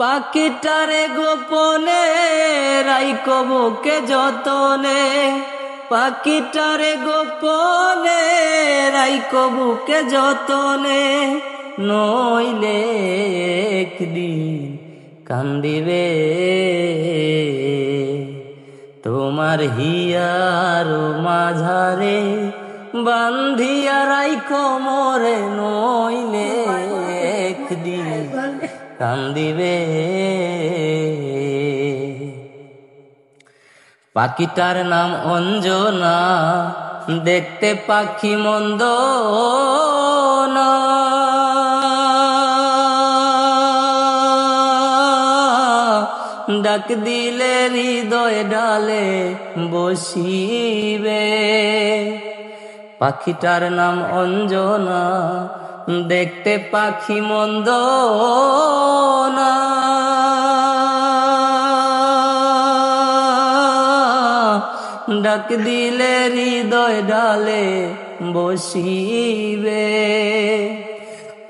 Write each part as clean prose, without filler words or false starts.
পাখিটারে গোপনে রাইখো বুকে যতনে, পাখিটারে গোপনে রাইখো বুকে যতনে, নইলে একদিন কান্দিবে তোমার হিয়ার মাঝারে বান্ধিয়া রাইখো মোরে, নইলে একদিন কান্দিবে। পাখিটার নাম অঞ্জনা, দেখতে পাখি মন্দ না, ডাক দিলে হৃদয় ডালে বসিবে। পাখিটার নাম অঞ্জনা, দেখতে পাখি মন্দ না, ডাক দিলে হৃদয় ডালে বসিবে।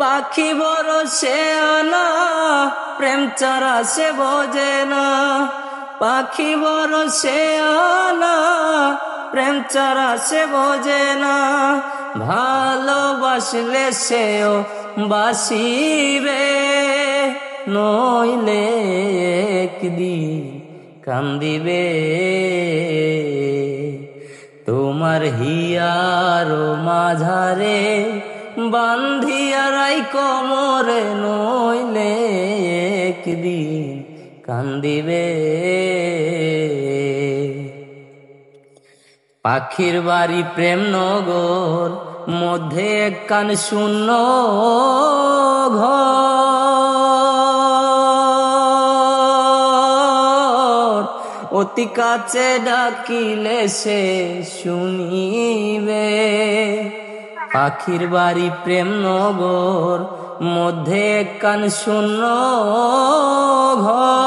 পাখি বড় সে আনা, প্রেম চারা সে বোঝে না, পাখি বড় সে আনা, প্রেম চারা সে বোঝে না, ভালোবাসলে সেও বাসিবে, নইলে একদিন কান্দিবে তোমার হিয়ার মাঝারে বান্ধিয়া রাইখো মোরে, নইলে একদিন কান্দিবে। পাখির বাড়ি প্রেম নগর, মধ্যে একখান শূন্য ঘর, অতি কাছে ডাকিলে সে শুনিবে। পাখির বাড়ি প্রেম নগর, মধ্যে একখান শূন্য ঘর,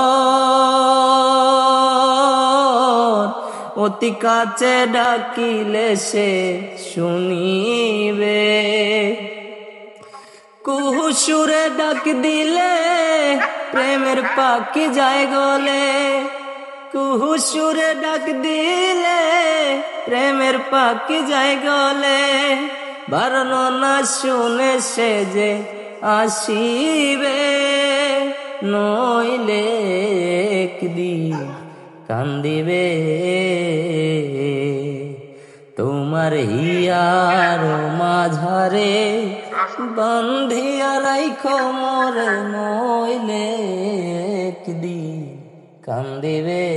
অতি কাছে ডাকিলে সে শুনিবে। কুহু সুরে ডাক দিলে প্রেমের পাখি যায় গলে, কুহু সুরে ডাক দিলে প্রেমের পাখি যায় গলে, বর্ণনা শুনে সে যে আসিবে, নইলে একদিন কান্দিবে তোমার হিয়ার মাঝারে বান্ধিয়া রাইখো মোরে, নইলে একদিন কান্দিবে।